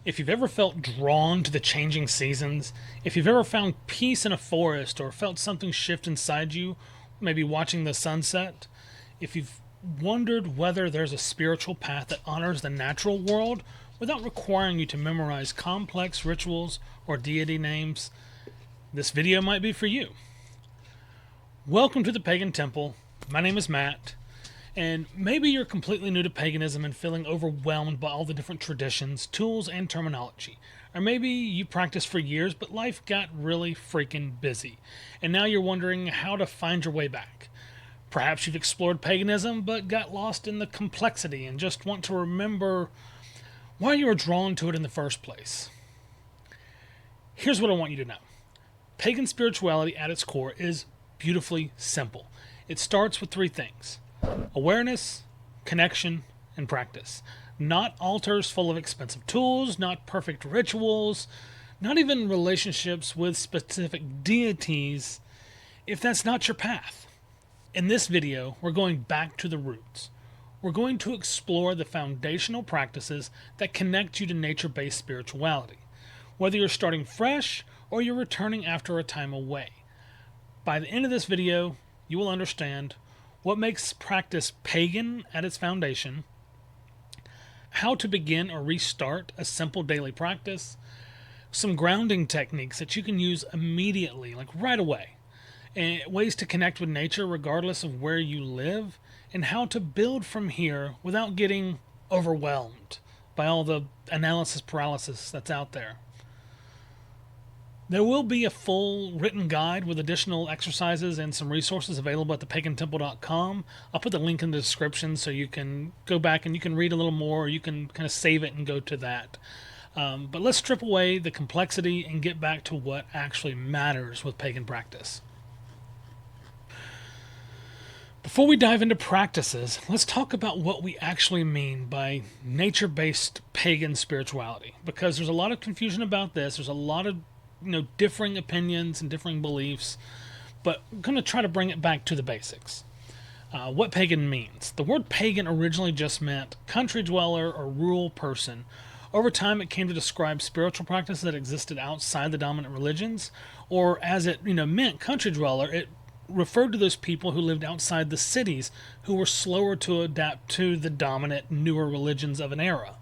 If you've ever felt drawn to the changing seasons, if you've ever found peace in a forest or felt something shift inside you, maybe watching the sunset, if you've wondered whether there's a spiritual path that honors the natural world without requiring you to memorize complex rituals or deity names, this video might be for you. Welcome to the Pagan Temple. My name is Matt. And maybe you're completely new to paganism and feeling overwhelmed by all the different traditions, tools, and terminology. Or maybe you practiced for years, but life got really freaking busy. And now you're wondering how to find your way back. Perhaps you've explored paganism, but got lost in the complexity and just want to remember why you were drawn to it in the first place. Here's what I want you to know. Pagan spirituality at its core is beautifully simple. It starts with three things: awareness, connection, and practice. Not altars full of expensive tools, not perfect rituals, not even relationships with specific deities, if that's not your path. In this video, we're going back to the roots. We're going to explore the foundational practices that connect you to nature-based spirituality, whether you're starting fresh or you're returning after a time away. By the end of this video, you will understand what makes practice pagan at its foundation, how to begin or restart a simple daily practice, some grounding techniques that you can use immediately, like right away, and ways to connect with nature regardless of where you live, and how to build from here without getting overwhelmed by all the analysis paralysis that's out there. There will be a full written guide with additional exercises and some resources available at thepagantemple.com. I'll put the link in the description so you can go back and you can read a little more, or you can kind of save it and go to that. But let's strip away the complexity and get back to what actually matters with pagan practice. Before we dive into practices, let's talk about what we actually mean by nature-based pagan spirituality, because there's a lot of confusion about this. There's a lot of differing opinions and differing beliefs, but I'm going to try to bring it back to the basics. What pagan means. The word pagan originally just meant country dweller or rural person. Over time, it came to describe spiritual practices that existed outside the dominant religions, or as it meant country dweller, it referred to those people who lived outside the cities who were slower to adapt to the dominant newer religions of an era.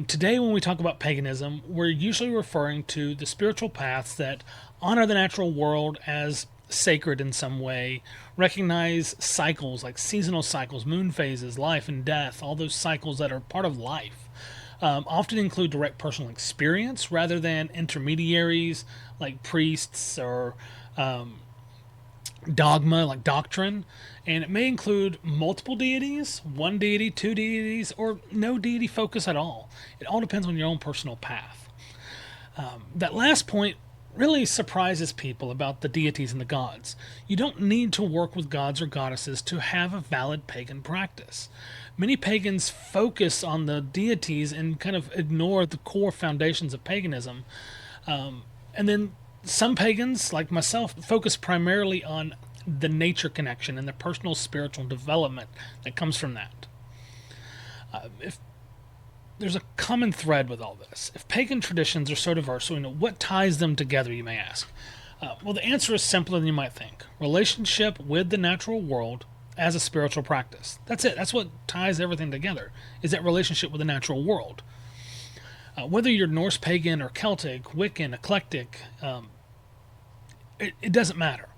Today, when we talk about paganism, we're usually referring to the spiritual paths that honor the natural world as sacred in some way, recognize cycles like seasonal cycles, moon phases, life and death, all those cycles that are part of life. Often include direct personal experience rather than intermediaries like priests or dogma like doctrine, and it may include multiple deities, one deity, two deities, or no deity focus at all. It all depends on your own personal path. That last point really surprises people about the deities and the gods. You don't need to work with gods or goddesses to have a valid pagan practice. Many pagans focus on the deities and kind of ignore the core foundations of paganism. And then some pagans, like myself, focus primarily on the nature connection and the personal spiritual development that comes from that. If there's a common thread with all this, if pagan traditions are so diverse, what ties them together, you may ask? Well, the answer is simpler than you might think. Relationship with the natural world as a spiritual practice. That's it. That's what ties everything together, is that relationship with the natural world. Whether you're Norse pagan or Celtic, Wiccan, eclectic, it doesn't matter.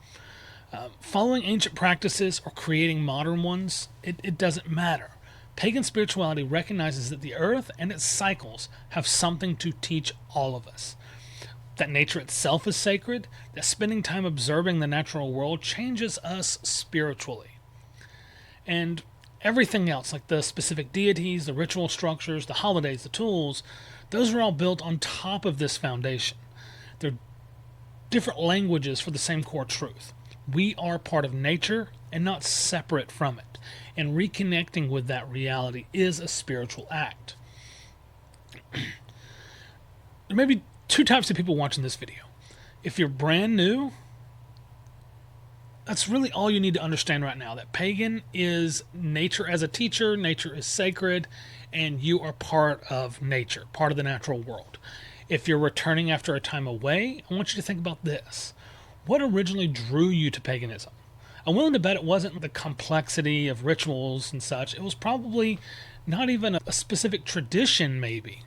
Following ancient practices or creating modern ones, it doesn't matter. Pagan spirituality recognizes that the earth and its cycles have something to teach all of us. That nature itself is sacred, that spending time observing the natural world changes us spiritually. And everything else, like the specific deities, the ritual structures, the holidays, the tools, those are all built on top of this foundation. They're different languages for the same core truth. We are part of nature and not separate from it. And reconnecting with that reality is a spiritual act. There may be two types of people watching this video. If you're brand new, that's really all you need to understand right now, that pagan is nature as a teacher, nature is sacred, and you are part of nature, part of the natural world. If you're returning after a time away, I want you to think about this. What originally drew you to paganism? I'm willing to bet it wasn't the complexity of rituals and such. It was probably not even a specific tradition, maybe.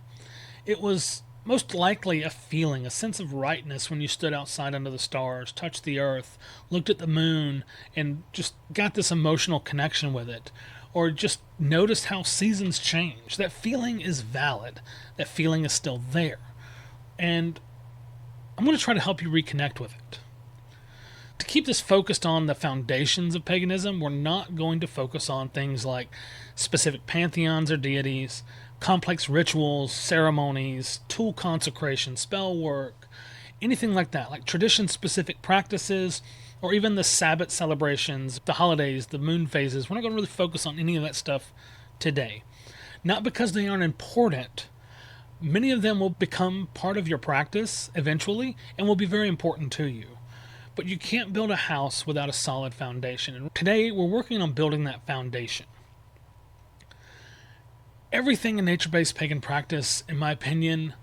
It was most likely a feeling, a sense of rightness when you stood outside under the stars, touched the earth, looked at the moon, and just got this emotional connection with it. Or just noticed how seasons change. That feeling is valid. That feeling is still there. And I'm going to try to help you reconnect with it. To keep this focused on the foundations of paganism, we're not going to focus on things like specific pantheons or deities, complex rituals, ceremonies, tool consecration, spell work, anything like that, like tradition-specific practices, or even the Sabbath celebrations, the holidays, the moon phases. We're not going to really focus on any of that stuff today. Not because they aren't important. Many of them will become part of your practice eventually and will be very important to you. But you can't build a house without a solid foundation. And today, we're working on building that foundation. Everything in nature-based pagan practice, in my opinion,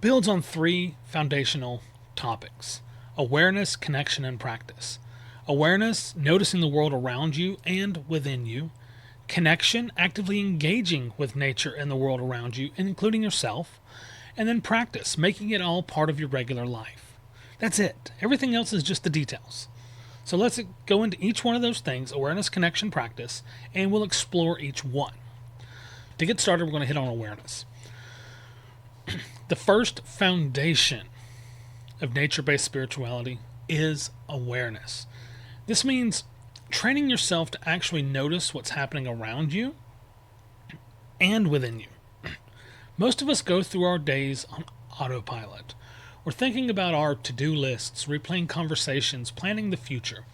builds on three foundational topics: awareness, connection, and practice. Awareness, noticing the world around you and within you. Connection, actively engaging with nature and the world around you, including yourself. And then practice, making it all part of your regular life. That's it. Everything else is just the details. So let's go into each one of those things: awareness, connection, practice, and we'll explore each one. To get started, we're going to hit on awareness. The first foundation of nature-based spirituality is awareness. This means training yourself to actually notice what's happening around you and within you. Most of us go through our days on autopilot. We're thinking about our to-do lists, replaying conversations, planning the future,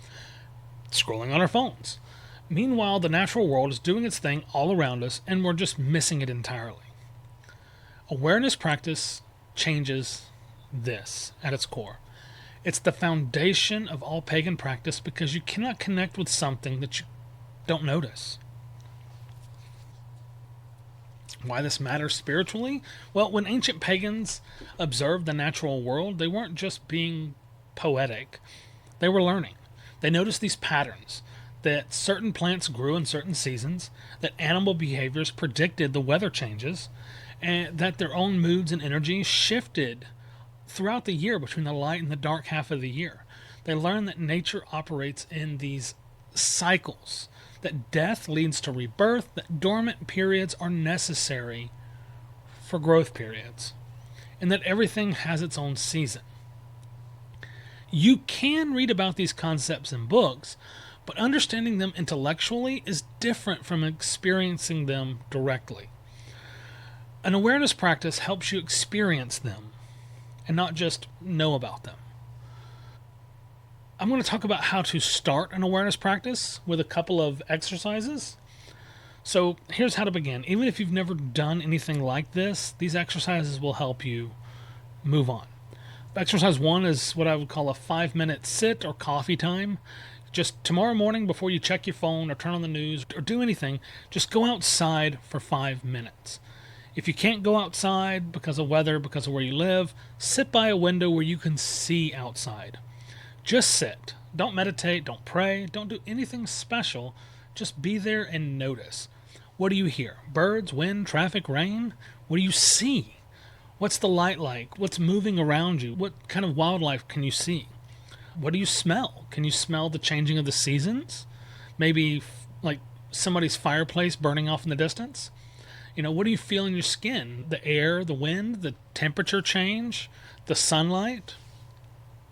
scrolling on our phones. Meanwhile, the natural world is doing its thing all around us, and we're just missing it entirely. Awareness practice changes this at its core. It's the foundation of all pagan practice because you cannot connect with something that you don't notice. Why this matters spiritually? Well, when ancient pagans observed the natural world, they weren't just being poetic. They were learning. They noticed these patterns, that certain plants grew in certain seasons, that animal behaviors predicted the weather changes, and that their own moods and energies shifted throughout the year between the light and the dark half of the year. They learned that nature operates in these cycles, that death leads to rebirth, that dormant periods are necessary for growth periods, and that everything has its own season. You can read about these concepts in books, but understanding them intellectually is different from experiencing them directly. An awareness practice helps you experience them and not just know about them. I'm going to talk about how to start an awareness practice with a couple of exercises. So here's how to begin. Even if you've never done anything like this, these exercises will help you move on. Exercise 1 is what I would call a 5-minute sit or coffee time. Just tomorrow morning before you check your phone or turn on the news or do anything, just go outside for 5 minutes. If you can't go outside because of weather, because of where you live, sit by a window where you can see outside. Just sit. Don't meditate, don't pray, don't do anything special. Just be there and notice. What do you hear? Birds, wind, traffic, rain? What do you see? What's the light like? What's moving around you? What kind of wildlife can you see? What do you smell? Can you smell the changing of the seasons? Maybe like somebody's fireplace burning off in the distance? What do you feel in your skin? The air, the wind, the temperature change, the sunlight?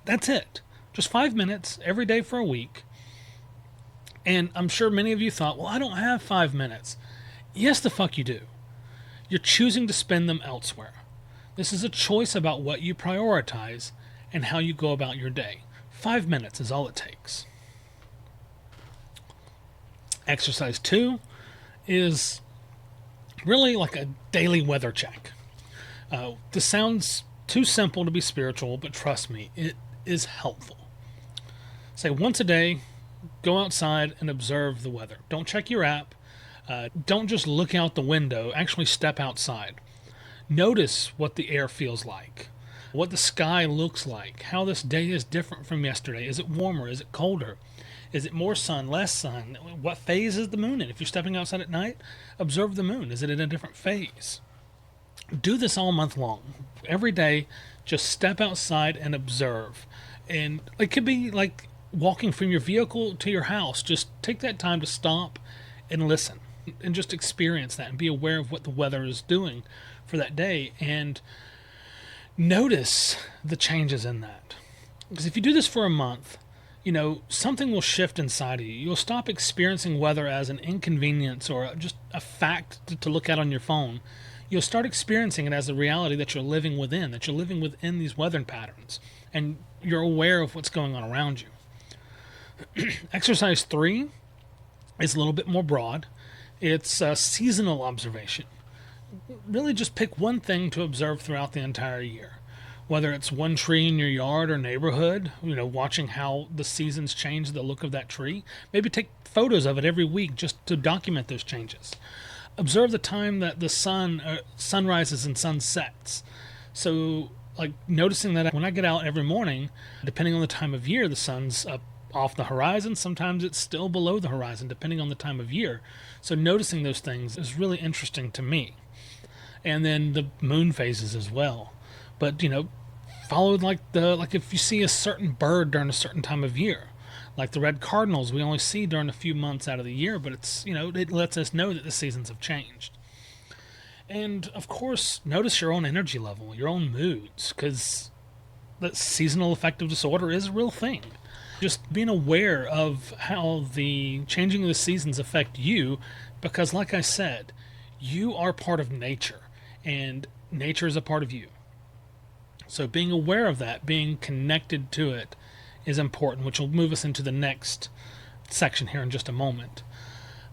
That's it. Just 5 minutes every day for a week. And I'm sure many of you thought, well, I don't have 5 minutes. Yes, the fuck you do. You're choosing to spend them elsewhere. This is a choice about what you prioritize and how you go about your day. 5 minutes is all it takes. Exercise 2 is really like a daily weather check. This sounds too simple to be spiritual, but trust me, it is helpful. Say once a day, go outside and observe the weather. Don't check your app. Don't just look out the window, actually step outside. Notice what the air feels like, what the sky looks like, how this day is different from yesterday. Is it warmer? Is it colder? Is it more sun, less sun? What phase is the moon in? If you're stepping outside at night, observe the moon. Is it in a different phase? Do this all month long. Every day, just step outside and observe. And it could be like walking from your vehicle to your house. Just take that time to stop and listen and just experience that and be aware of what the weather is doing for that day and notice the changes in that. Because if you do this for a month, something will shift inside of you. You'll stop experiencing weather as an inconvenience or just a fact to look at on your phone. You'll start experiencing it as a reality that you're living within, these weather patterns, and you're aware of what's going on around you. Exercise 3 is a little bit more broad. It's a seasonal observation. Really just pick one thing to observe throughout the entire year. Whether it's one tree in your yard or neighborhood, watching how the seasons change the look of that tree. Maybe take photos of it every week just to document those changes. Observe the time that the sun rises and sun sets. So, like noticing that when I get out every morning, depending on the time of year, the sun's up off the horizon. Sometimes it's still below the horizon, depending on the time of year. So noticing those things is really interesting to me. And then the moon phases as well. But follow like if you see a certain bird during a certain time of year, like the red cardinals, we only see during a few months out of the year, but it's it lets us know that the seasons have changed. And of course, notice your own energy level, your own moods, because the seasonal affective disorder is a real thing. Just being aware of how the changing of the seasons affect you, because like I said, you are part of nature, and nature is a part of you. So being aware of that, being connected to it, is important, which will move us into the next section here in just a moment.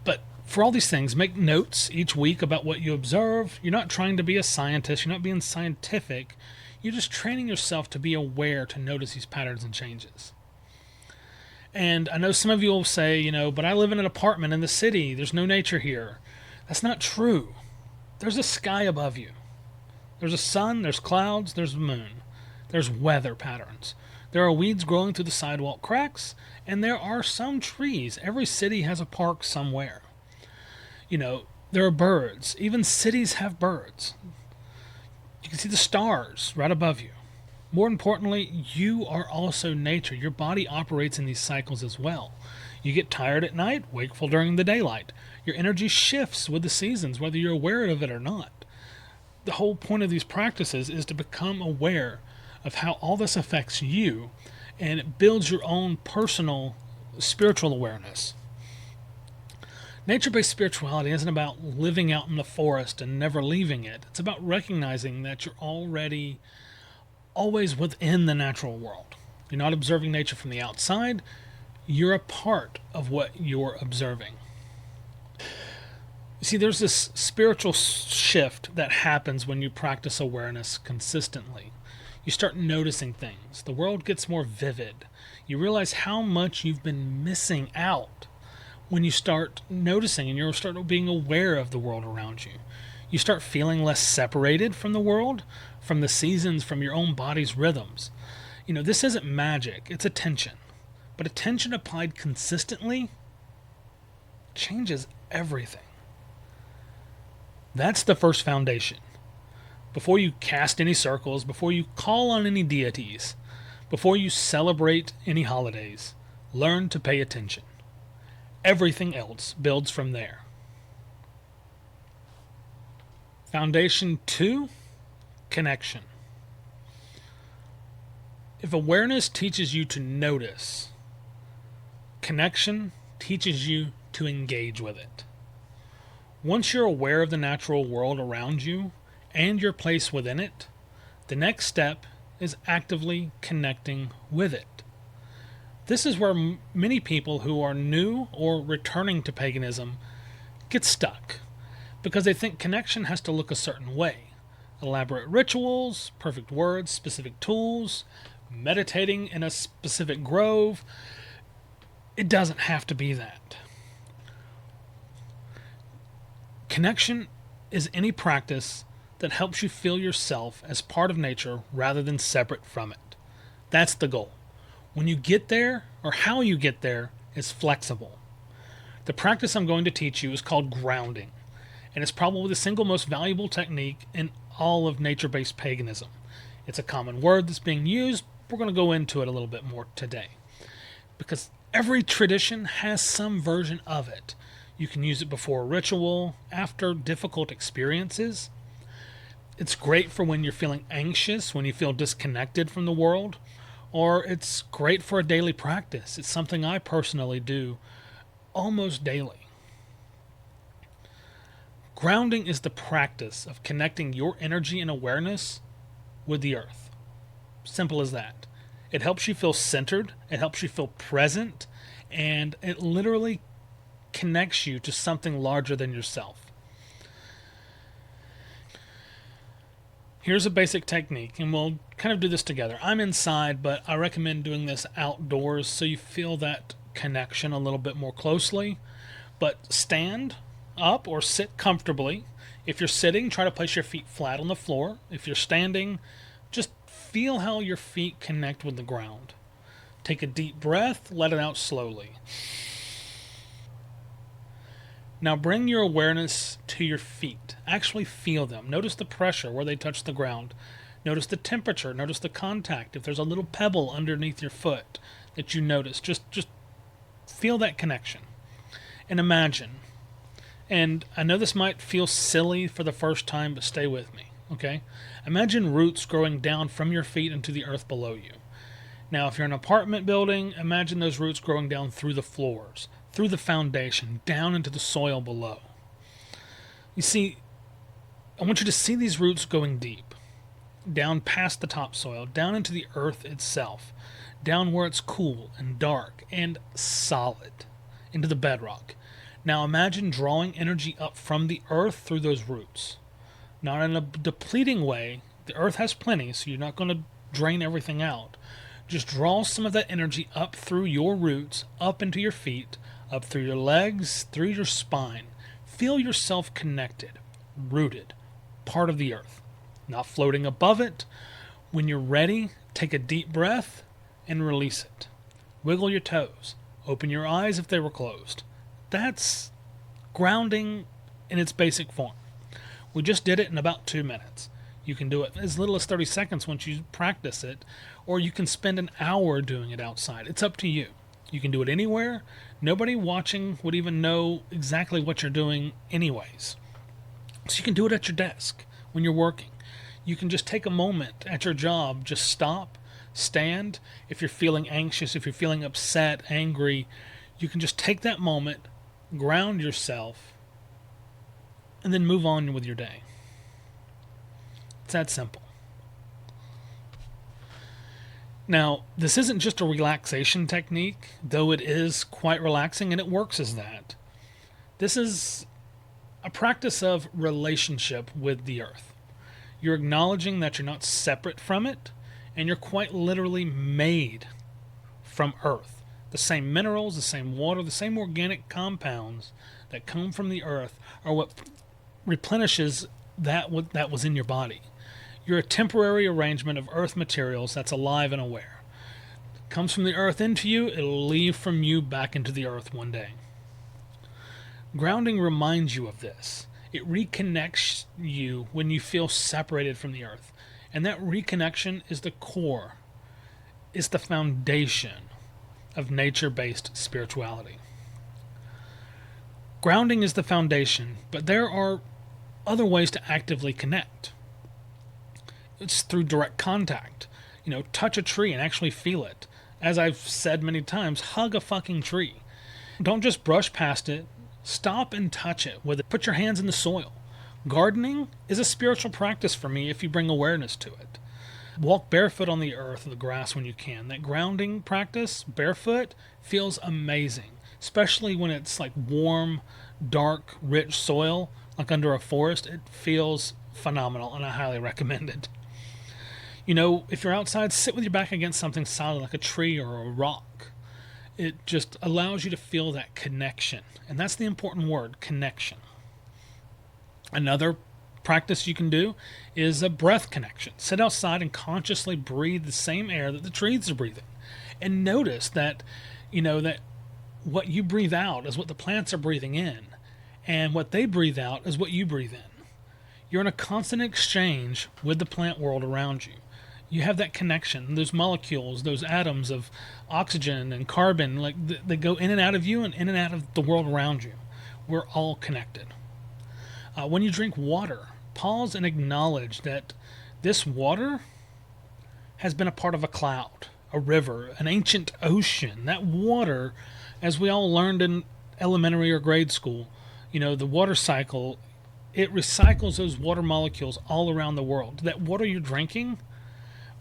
But for all these things, make notes each week about what you observe. You're not trying to be a scientist. You're not being scientific. You're just training yourself to be aware, to notice these patterns and changes. And I know some of you will say, but I live in an apartment in the city. There's no nature here. That's not true. There's a sky above you. There's a sun, there's clouds, there's the moon. There's weather patterns. There are weeds growing through the sidewalk cracks, and there are some trees. Every city has a park somewhere. There are birds. Even cities have birds. You can see the stars right above you. More importantly, you are also nature. Your body operates in these cycles as well. You get tired at night, wakeful during the daylight. Your energy shifts with the seasons, whether you're aware of it or not. The whole point of these practices is to become aware of how all this affects you, and it builds your own personal spiritual awareness. Nature-based spirituality isn't about living out in the forest and never leaving it. It's about recognizing that you're already always within the natural world. You're not observing nature from the outside. You're a part of what you're observing. You see, there's this spiritual shift that happens when you practice awareness consistently. You start noticing things. The world gets more vivid. You realize how much you've been missing out when you start noticing and you start being aware of the world around you. You start feeling less separated from the world, from the seasons, from your own body's rhythms. This isn't magic, it's attention. But attention applied consistently changes everything. That's the first foundation. Before you cast any circles, before you call on any deities, before you celebrate any holidays, learn to pay attention. Everything else builds from there. Foundation 2, connection. If awareness teaches you to notice, connection teaches you to engage with it. Once you're aware of the natural world around you and your place within it, the next step is actively connecting with it. This is where many people who are new or returning to paganism get stuck, because they think connection has to look a certain way. Elaborate rituals, perfect words, specific tools, meditating in a specific grove. It doesn't have to be that. Connection is any practice that helps you feel yourself as part of nature rather than separate from it. That's the goal. When you get there, or how you get there, is flexible. The practice I'm going to teach you is called grounding, and it's probably the single most valuable technique in all of nature-based paganism. It's a common word that's being used. We're going to go into it a little bit more today, because every tradition has some version of it. You can use it before a ritual, after difficult experiences. It's great for when you're feeling anxious, when you feel disconnected from the world, or it's great for a daily practice. It's something I personally do almost daily. Grounding is the practice of connecting your energy and awareness with the earth. Simple as that. It helps you feel centered, it helps you feel present, and it literally connects you to something larger than yourself. Here's a basic technique, and we'll kind of do this together. I'm inside, but I recommend doing this outdoors so you feel that connection a little bit more closely. But stand up or sit comfortably. If you're sitting, try to place your feet flat on the floor. If you're standing, just feel how your feet connect with the ground. Take a deep breath, let it out slowly. Now bring your awareness to your feet. Actually feel them. Notice the pressure where they touch the ground. Notice the temperature. Notice the contact. If there's a little pebble underneath your foot that you notice, just feel that connection. And imagine. And I know this might feel silly for the first time, but stay with me, okay? Imagine roots growing down from your feet into the earth below you. Now, if you're in an apartment building, imagine those roots growing down through the floors, through the foundation, down into the soil below. You see, I want you to see these roots going deep, down past the topsoil, down into the earth itself, down where it's cool and dark and solid, into the bedrock. Now imagine drawing energy up from the earth through those roots. Not in a depleting way. The earth has plenty, so you're not going to drain everything out. Just draw some of that energy up through your roots, up into your feet, up through your legs, through your spine. Feel yourself connected, rooted, part of the earth, not floating above it. When you're ready, take a deep breath and release it. Wiggle your toes. Open your eyes if they were closed. That's grounding in its basic form. We just did it in about 2 minutes. You can do it as little as 30 seconds once you practice it, or you can spend an hour doing it outside. It's up to you. You can do it anywhere. Nobody watching would even know exactly what you're doing anyways. So you can do it at your desk when you're working. You can just take a moment at your job, just stop, stand. If you're feeling anxious, if you're feeling upset, angry, you can just take that moment, ground yourself, and then move on with your day. It's that simple. Now, this isn't just a relaxation technique, though it is quite relaxing and it works as that. This is a practice of relationship with the earth. You're acknowledging that you're not separate from it, and you're quite literally made from earth. The same minerals, the same water, the same organic compounds that come from the earth are what replenishes that was in your body. You're a temporary arrangement of earth materials that's alive and aware. It comes from the earth into you, it'll leave from you back into the earth one day. Grounding reminds you of this. It reconnects you when you feel separated from the earth. And that reconnection is the core, is the foundation of nature-based spirituality. Grounding is the foundation, but there are other ways to actively connect. It's through direct contact. Touch a tree and actually feel it. As I've said many times, hug a fucking tree. Don't just brush past it. Stop and touch it with it. Put your hands in the soil. Gardening is a spiritual practice for me if you bring awareness to it. Walk barefoot on the earth or the grass when you can. That grounding practice, barefoot, feels amazing, especially when it's like warm, dark, rich soil, like under a forest. It feels phenomenal, and I highly recommend it. If you're outside, sit with your back against something solid like a tree or a rock. It just allows you to feel that connection, and that's the important word, connection. Another practice you can do is a breath connection. Sit outside and consciously breathe the same air that the trees are breathing. And notice that, that what you breathe out is what the plants are breathing in, and what they breathe out is what you breathe in. You're in a constant exchange with the plant world around you. You have that connection, those molecules, those atoms of oxygen and carbon, like they go in and out of you and in and out of the world around you. We're all connected. When you drink water, pause and acknowledge that this water has been a part of a cloud, a river, an ancient ocean. That water, as we all learned in elementary or grade school, the water cycle, it recycles those water molecules all around the world. That water you're drinking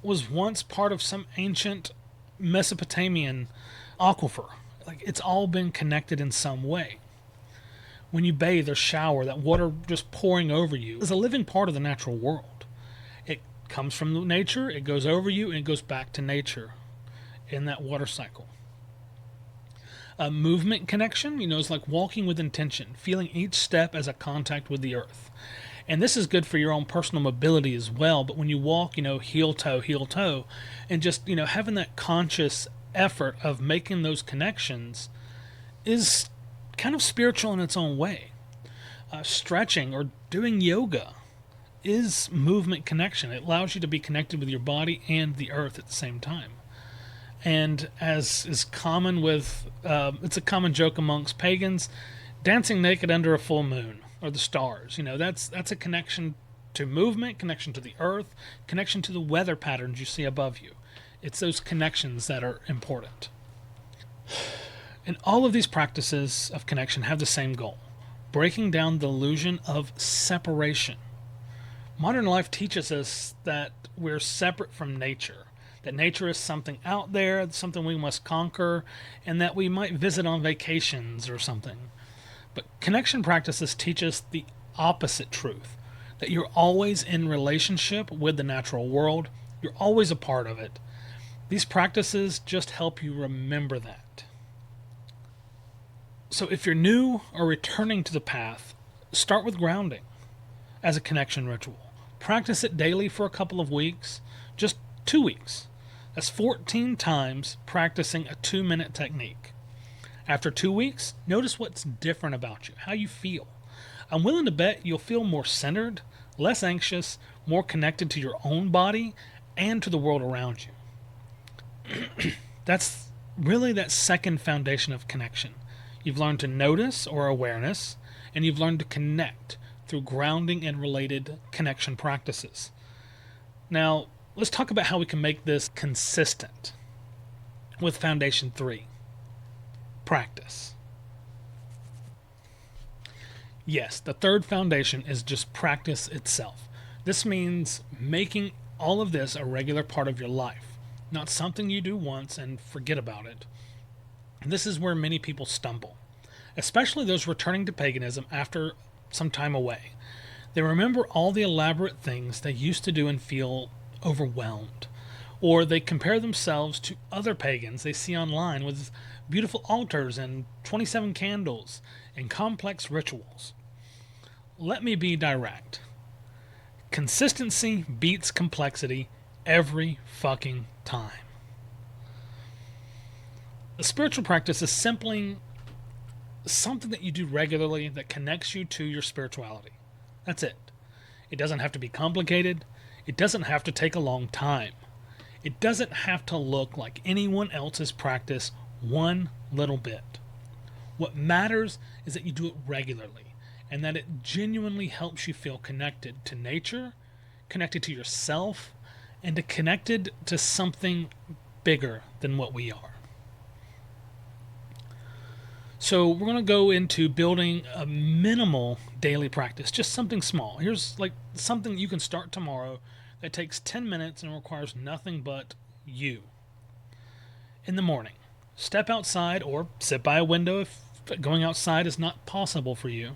was once part of some ancient Mesopotamian aquifer. Like, it's all been connected in some way. When you bathe or shower, that water just pouring over you is a living part of the natural world. It comes from nature, it goes over you, and it goes back to nature in that water cycle. A movement connection, is like walking with intention, feeling each step as a contact with the earth. And this is good for your own personal mobility as well. But when you walk, heel toe, and just, having that conscious effort of making those connections is kind of spiritual in its own way. Stretching or doing yoga is movement connection. It allows you to be connected with your body and the earth at the same time. And as is common with, it's a common joke amongst pagans, dancing naked under a full moon or the stars. That's a connection to movement, connection to the earth, connection to the weather patterns you see above you. It's those connections that are important. And all of these practices of connection have the same goal: breaking down the illusion of separation. Modern life teaches us that we're separate from nature, that nature is something out there, something we must conquer, and that we might visit on vacations or something. But connection practices teach us the opposite truth, that you're always in relationship with the natural world, you're always a part of it. These practices just help you remember that. So if you're new or returning to the path, start with grounding as a connection ritual. Practice it daily for a couple of weeks, just 2 weeks. That's 14 times practicing a 2-minute technique. After 2 weeks, notice what's different about you, how you feel. I'm willing to bet you'll feel more centered, less anxious, more connected to your own body and to the world around you. That's really that second foundation of connection. You've learned to notice or awareness, and you've learned to connect through grounding and related connection practices. Now, let's talk about how we can make this consistent with Foundation 3, practice. Yes, the third foundation is just practice itself. This means making all of this a regular part of your life, not something you do once and forget about it. This is where many people stumble, especially those returning to paganism after some time away. They remember all the elaborate things they used to do and feel overwhelmed, or they compare themselves to other pagans they see online with beautiful altars and 27 candles and complex rituals. Let me be direct. Consistency beats complexity every fucking time. A spiritual practice is simply something that you do regularly that connects you to your spirituality. That's it. It doesn't have to be complicated. It doesn't have to take a long time. It doesn't have to look like anyone else's practice one little bit. What matters is that you do it regularly and that it genuinely helps you feel connected to nature, connected to yourself, and connected to something bigger than what we are. So we're going to go into building a minimal daily practice, just something small. Here's like something you can start tomorrow that takes 10 minutes and requires nothing but you. In the morning, step outside or sit by a window if going outside is not possible for you.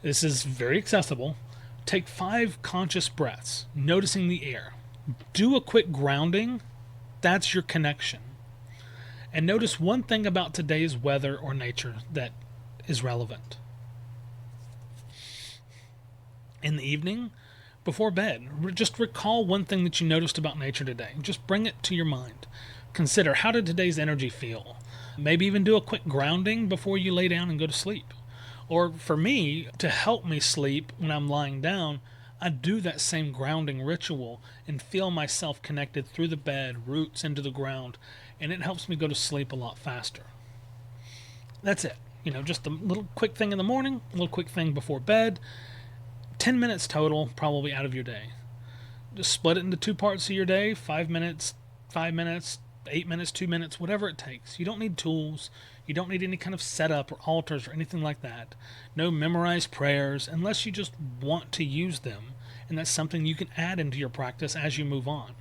This is very accessible. Take 5 conscious breaths, noticing the air. Do a quick grounding. That's your connection. And notice one thing about today's weather or nature that is relevant. in the evening before bed. Just recall one thing that you noticed about nature today. Just bring it to your mind. Consider, how did today's energy feel? Maybe even do a quick grounding before you lay down and go to sleep. Or for me, to help me sleep when I'm lying down, I do that same grounding ritual and feel myself connected through the bed, roots into the ground, and it helps me go to sleep a lot faster. That's it. Just a little quick thing in the morning, a little quick thing before bed. 10 minutes total, probably out of your day. Just split it into 2 parts of your day, 5 minutes, 5 minutes, 8 minutes, 2 minutes, whatever it takes. You don't need tools. You don't need any kind of setup or altars or anything like that. No memorized prayers, unless you just want to use them, and that's something you can add into your practice as you move on.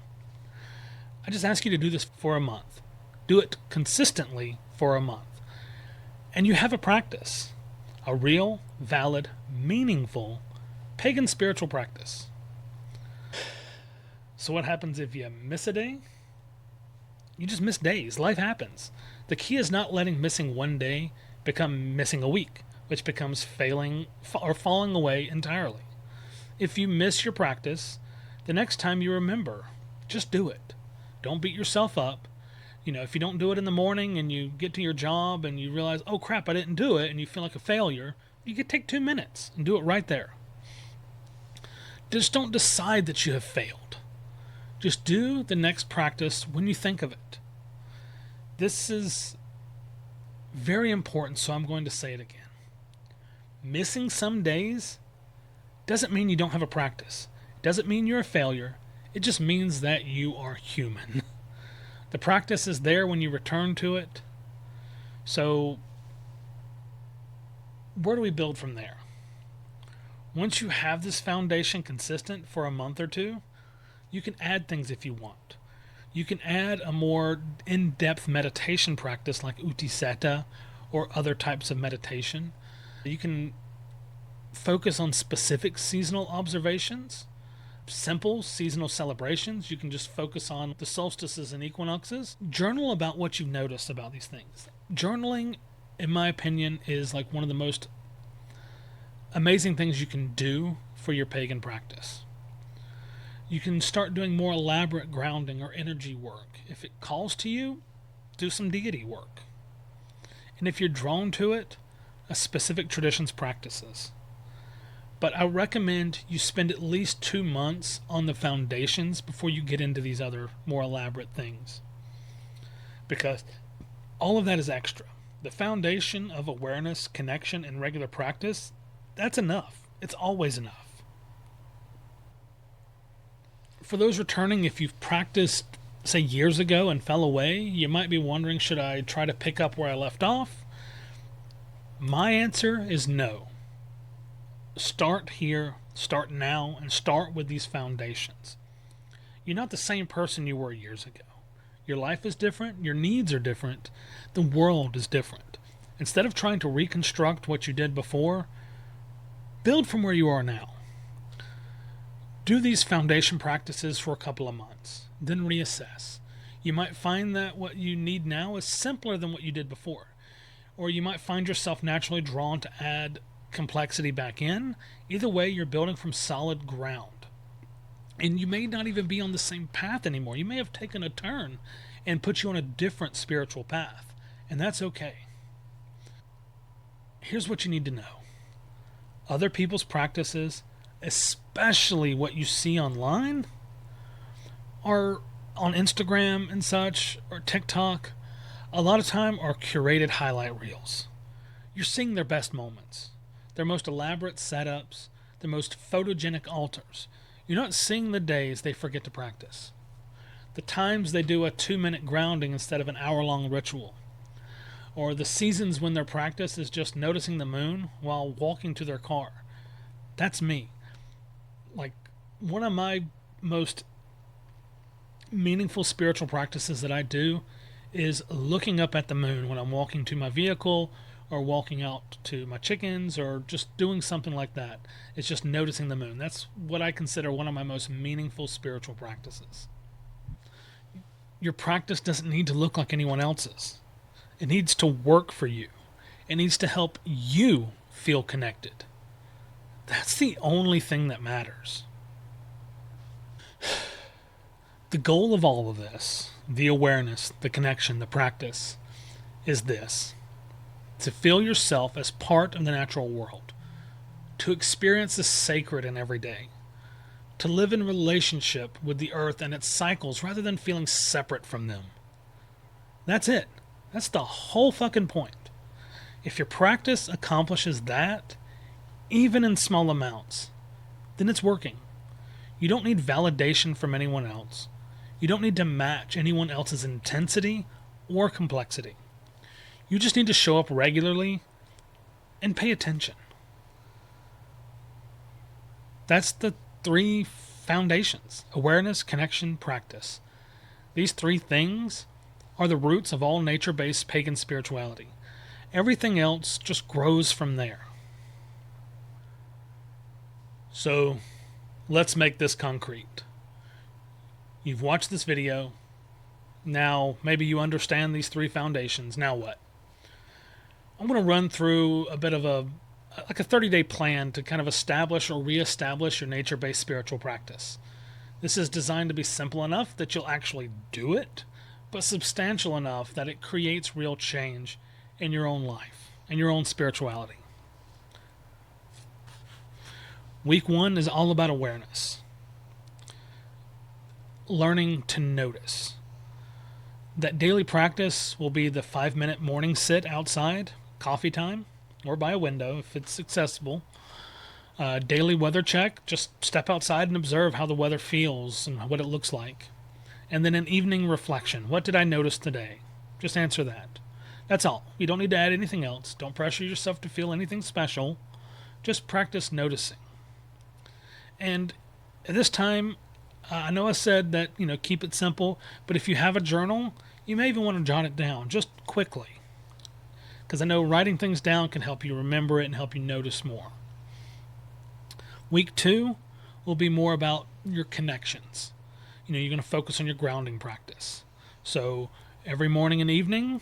I just ask you to do this for a month. Do it consistently for a month. And you have a practice. A real, valid, meaningful pagan spiritual practice. So what happens if you miss a day? You just miss days. Life happens. The key is not letting missing one day become missing a week, which becomes failing or falling away entirely. If you miss your practice, the next time you remember, just do it. Don't beat yourself up. If you don't do it in the morning and you get to your job and you realize, oh crap, I didn't do it, and you feel like a failure, you could take 2 minutes and do it right there. Just don't decide that you have failed. Just do the next practice when you think of it. This is very important, so I'm going to say it again. Missing some days doesn't mean you don't have a practice. It doesn't mean you're a failure. It just means that you are human. The practice is there when you return to it. So, where do we build from there? Once you have this foundation consistent for a month or two, you can add things if you want. You can add a more in-depth meditation practice like Uttisetta or other types of meditation. You can focus on specific seasonal observations, simple seasonal celebrations. You can just focus on the solstices and equinoxes. Journal about what you've noticed about these things. Journaling, in my opinion, is like one of the most amazing things you can do for your pagan practice. You can start doing more elaborate grounding or energy work. If it calls to you, do some deity work. And if you're drawn to it, a specific tradition's practices. But I recommend you spend at least 2 months on the foundations before you get into these other more elaborate things. Because all of that is extra. The foundation of awareness, connection, and regular practice, that's enough. It's always enough. For those returning, if you've practiced, say, years ago and fell away, you might be wondering, should I try to pick up where I left off? My answer is no. Start here, start now, and start with these foundations. You're not the same person you were years ago. Your life is different, your needs are different, the world is different. Instead of trying to reconstruct what you did before, build from where you are now. Do these foundation practices for a couple of months, then reassess. You might find that what you need now is simpler than what you did before, or you might find yourself naturally drawn to add complexity back in. Either way, you're building from solid ground. And you may not even be on the same path anymore. You may have taken a turn and put you on a different spiritual path, and that's okay. Here's what you need to know. Other people's practices, especially what you see online, are on Instagram and such, or TikTok, a lot of time are curated highlight reels. You're seeing their best moments, their most elaborate setups, their most photogenic altars. You're not seeing the days they forget to practice, the times they do a 2-minute grounding instead of an hour-long ritual, or the seasons when their practice is just noticing the moon while walking to their car. That's me. Like, one of my most meaningful spiritual practices that I do is looking up at the moon when I'm walking to my vehicle or walking out to my chickens or just doing something like that. It's just noticing the moon. That's what I consider one of my most meaningful spiritual practices. Your practice doesn't need to look like anyone else's. It needs to work for you. It needs to help you feel connected. That's the only thing that matters. The goal of all of this, the awareness, the connection, the practice, is this: to feel yourself as part of the natural world, to experience the sacred in every day, to live in relationship with the earth and its cycles rather than feeling separate from them. That's it. That's the whole fucking point. If your practice accomplishes that, even in small amounts, then it's working. You don't need validation from anyone else. You don't need to match anyone else's intensity or complexity. You just need to show up regularly and pay attention. That's the 3 foundations: awareness, connection, practice. These 3 things are the roots of all nature-based pagan spirituality. Everything else just grows from there. So, let's make this concrete. You've watched this video. Now, maybe you understand these 3 foundations. Now what? I'm going to run through a bit of a 30-day plan to kind of establish or reestablish your nature-based spiritual practice. This is designed to be simple enough that you'll actually do it, but substantial enough that it creates real change in your own life and your own spirituality. Week 1 is all about awareness. Learning to notice. That daily practice will be the 5-minute morning sit outside, coffee time, or by a window if it's accessible. Daily weather check, just step outside and observe how the weather feels and what it looks like. And then an evening reflection. What did I notice today? Just answer that. That's all. You don't need to add anything else. Don't pressure yourself to feel anything special. Just practice noticing. And at this time, I know I said that, keep it simple, but if you have a journal, you may even want to jot it down just quickly. Because I know writing things down can help you remember it and help you notice more. Week 2 will be more about your connections. You're going to focus on your grounding practice. So every morning and evening,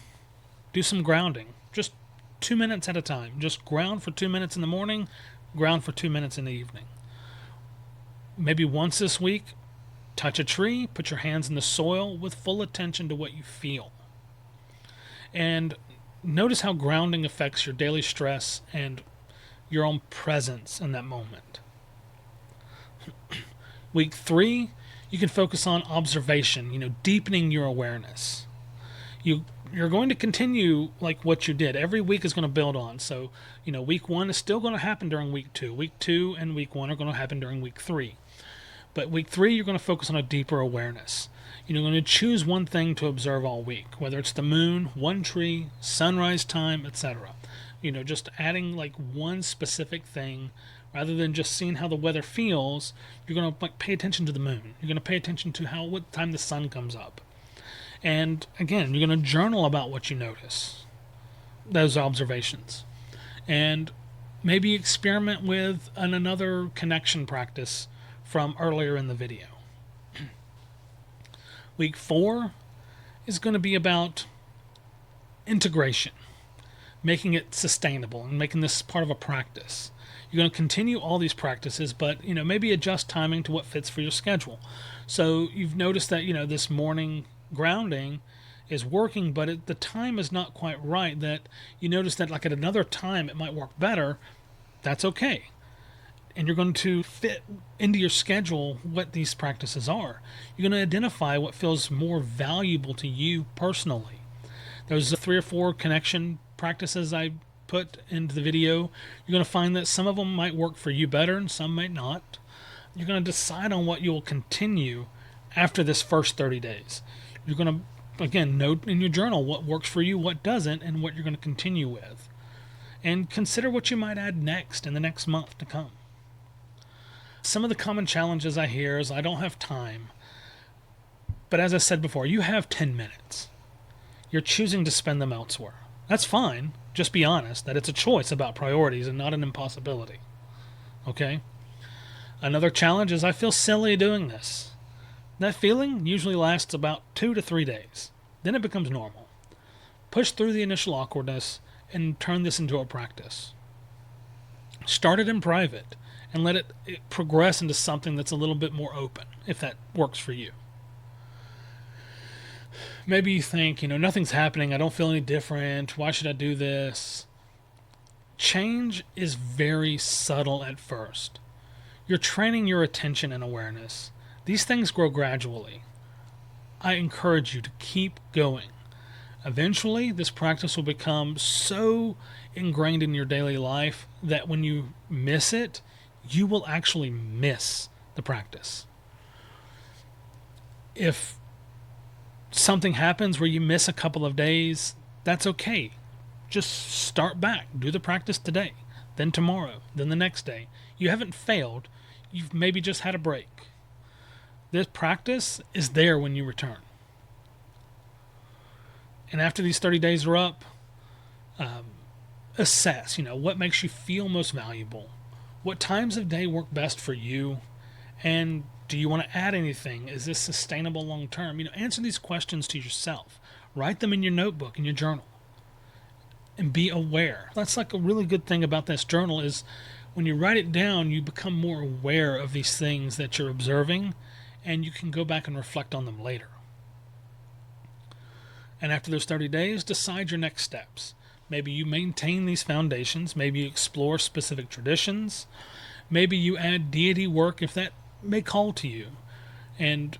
do some grounding. Just 2 minutes at a time. Just ground for 2 minutes in the morning, ground for 2 minutes in the evening. Maybe once this week, touch a tree, put your hands in the soil with full attention to what you feel. And notice how grounding affects your daily stress and your own presence in that moment. Week 3, you can focus on observation, deepening your awareness. You're going to continue like what you did. Every week is going to build on. So, week 1 is still going to happen during week 2. Week 2 and week 1 are going to happen during week 3. But week 3, you're going to focus on a deeper awareness. You're going to choose one thing to observe all week, whether it's the moon, one tree, sunrise time, etc. Just adding like one specific thing rather than just seeing how the weather feels. You're going to pay attention to the moon. You're going to pay attention to what time the sun comes up. And again, you're going to journal about what you notice, those observations. And maybe experiment with another connection practice from earlier in the video. Week 4 is going to be about integration, making it sustainable and making this part of a practice. You're going to continue all these practices, but maybe adjust timing to what fits for your schedule. So you've noticed that this morning grounding is working, but the time is not quite right. That you notice that like at another time it might work better. That's okay. And you're going to fit into your schedule what these practices are. You're going to identify what feels more valuable to you personally. There's 3 or 4 connection practices I put into the video. You're going to find that some of them might work for you better and some might not. You're going to decide on what you will continue after this first 30 days. You're going to, again, note in your journal what works for you, what doesn't, and what you're going to continue with. And consider what you might add next in the next month to come. Some of the common challenges I hear is I don't have time. But as I said before, you have 10 minutes. You're choosing to spend them elsewhere. That's fine. Just be honest that it's a choice about priorities and not an impossibility. Okay? Another challenge is I feel silly doing this. That feeling usually lasts about 2 to 3 days. Then it becomes normal. Push through the initial awkwardness and turn this into a practice. Start it in private and let it progress into something that's a little bit more open, if that works for you. Maybe you think, nothing's happening. I don't feel any different. Why should I do this? Change is very subtle at first. You're training your attention and awareness. These things grow gradually. I encourage you to keep going. Eventually, this practice will become so ingrained in your daily life that when you miss it, you will actually miss the practice. If something happens where you miss a couple of days, that's okay. Just start back. Do the practice today, then tomorrow, then the next day. You haven't failed. You've maybe just had a break. This practice is there when you return. And after these 30 days are up, assess, what makes you feel most valuable? What times of day work best for you? And do you want to add anything? Is this sustainable long term? Answer these questions to yourself. Write them in your notebook, in your journal. And be aware. That's like a really good thing about this journal is when you write it down, you become more aware of these things that you're observing, and you can go back and reflect on them later. And after those 30 days, decide your next steps. Maybe you maintain these foundations. Maybe you explore specific traditions. Maybe you add deity work if that may call to you. And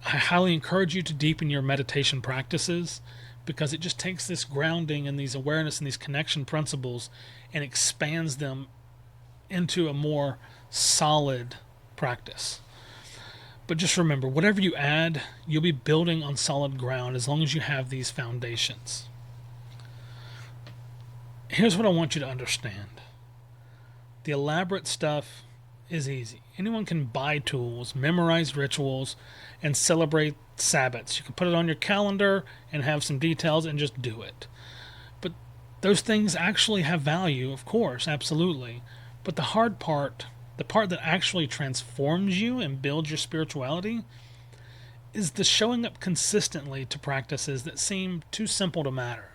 I highly encourage you to deepen your meditation practices because it just takes this grounding and these awareness and these connection principles and expands them into a more solid practice. But just remember, whatever you add, you'll be building on solid ground as long as you have these foundations. Here's what I want you to understand. The elaborate stuff is easy. Anyone can buy tools, memorize rituals, and celebrate Sabbats. You can put it on your calendar and have some details and just do it. But those things actually have value, of course, absolutely. But the hard part, the part that actually transforms you and builds your spirituality, is the showing up consistently to practices that seem too simple to matter.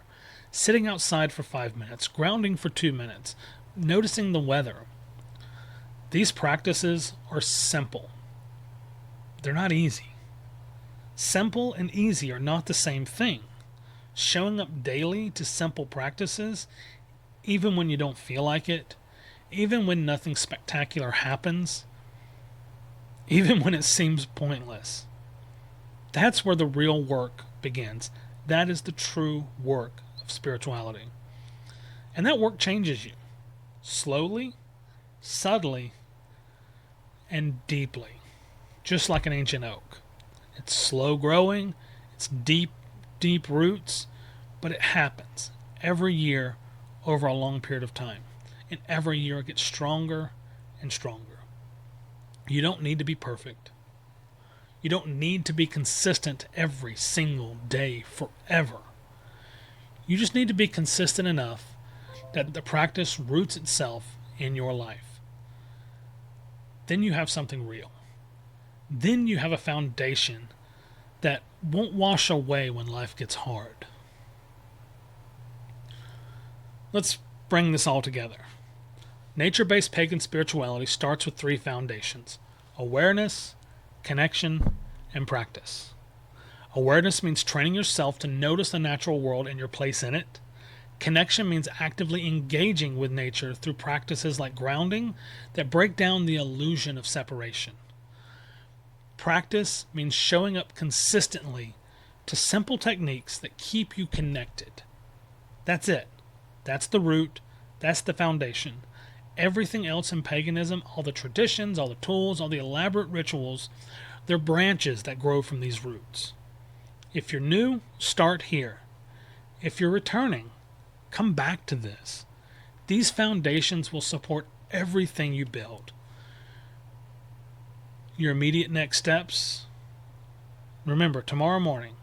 Sitting outside for 5 minutes, grounding for 2 minutes, noticing the weather. These practices are simple. They're not easy. Simple and easy are not the same thing. Showing up daily to simple practices, even when you don't feel like it, even when nothing spectacular happens, even when it seems pointless. That's where the real work begins. That is the true work of spirituality. And that work changes you. Slowly, subtly, and deeply. Just like an ancient oak. It's slow growing, it's deep, deep roots, but it happens every year over a long period of time. And every year it gets stronger and stronger. You don't need to be perfect. You don't need to be consistent every single day forever. You just need to be consistent enough that the practice roots itself in your life. Then you have something real. Then you have a foundation that won't wash away when life gets hard. Let's bring this all together. Nature-based pagan spirituality starts with 3 foundations: awareness, connection, and practice. Awareness means training yourself to notice the natural world and your place in it. Connection means actively engaging with nature through practices like grounding that break down the illusion of separation. Practice means showing up consistently to simple techniques that keep you connected. That's it. That's the root. That's the foundation. Everything else in paganism, all the traditions, all the tools, all the elaborate rituals, they're branches that grow from these roots. If you're new, start here. If you're returning, come back to this. These foundations will support everything you build. Your immediate next steps. Remember, tomorrow morning,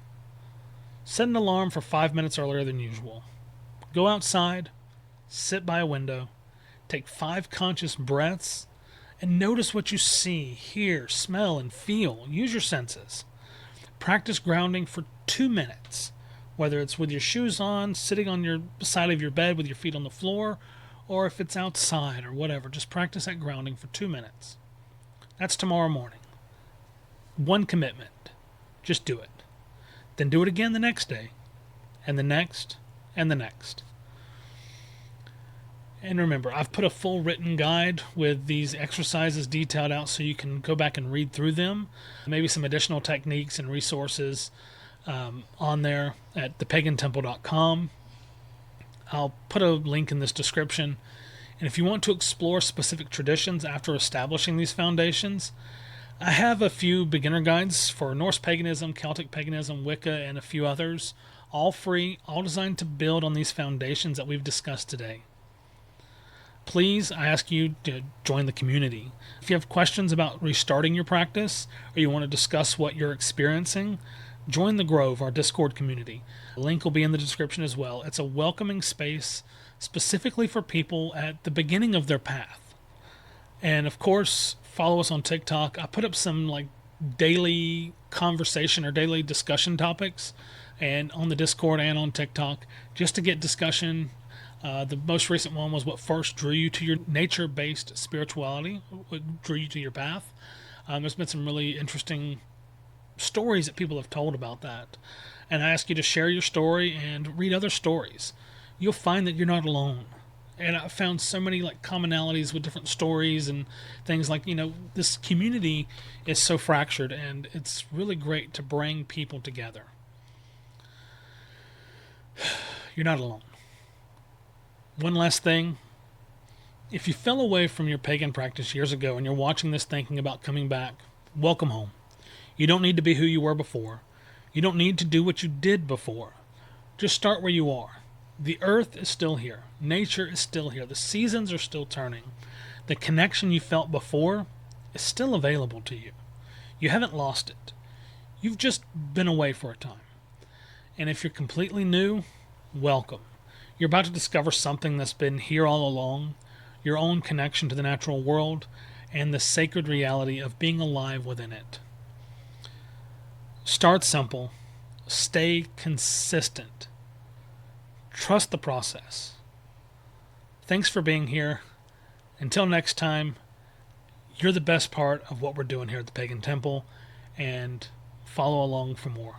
set an alarm for 5 minutes earlier than usual. Go outside, sit by a window, take 5 conscious breaths, and notice what you see, hear, smell, and feel. Use your senses. Practice grounding for 2 minutes, whether it's with your shoes on, sitting on your side of your bed with your feet on the floor, or if it's outside or whatever, just practice that grounding for 2 minutes. That's tomorrow morning. One commitment. Just do it. Then do it again the next day, and the next, and the next. And remember, I've put a full written guide with these exercises detailed out so you can go back and read through them. Maybe some additional techniques and resources on there at thepagantemple.com. I'll put a link in this description. And if you want to explore specific traditions after establishing these foundations, I have a few beginner guides for Norse paganism, Celtic paganism, Wicca, and a few others, all free, all designed to build on these foundations that we've discussed today. Please, I ask you to join the community. If you have questions about restarting your practice, or you want to discuss what you're experiencing, join the Grove, our Discord community. The link will be in the description as well. It's a welcoming space specifically for people at the beginning of their path. And of course, follow us on TikTok. I put up some daily conversation or daily discussion topics and on the Discord and on TikTok just to get discussion. The most recent one was what first drew you to your nature-based spirituality, what drew you to your path. There's been some really interesting stories that people have told about that. And I ask you to share your story and read other stories. You'll find that you're not alone. And I found so many commonalities with different stories and things this community is so fractured, and it's really great to bring people together. You're not alone. One last thing. If you fell away from your pagan practice years ago and you're watching this thinking about coming back, welcome home. You don't need to be who you were before. You don't need to do what you did before. Just start where you are. The earth is still here. Nature is still here. The seasons are still turning. The connection you felt before is still available to you. You haven't lost it. You've just been away for a time. And if you're completely new, welcome. You're about to discover something that's been here all along, your own connection to the natural world, and the sacred reality of being alive within it. Start simple. Stay consistent. Trust the process. Thanks for being here. Until next time, you're the best part of what we're doing here at the Pagan Temple, and follow along for more.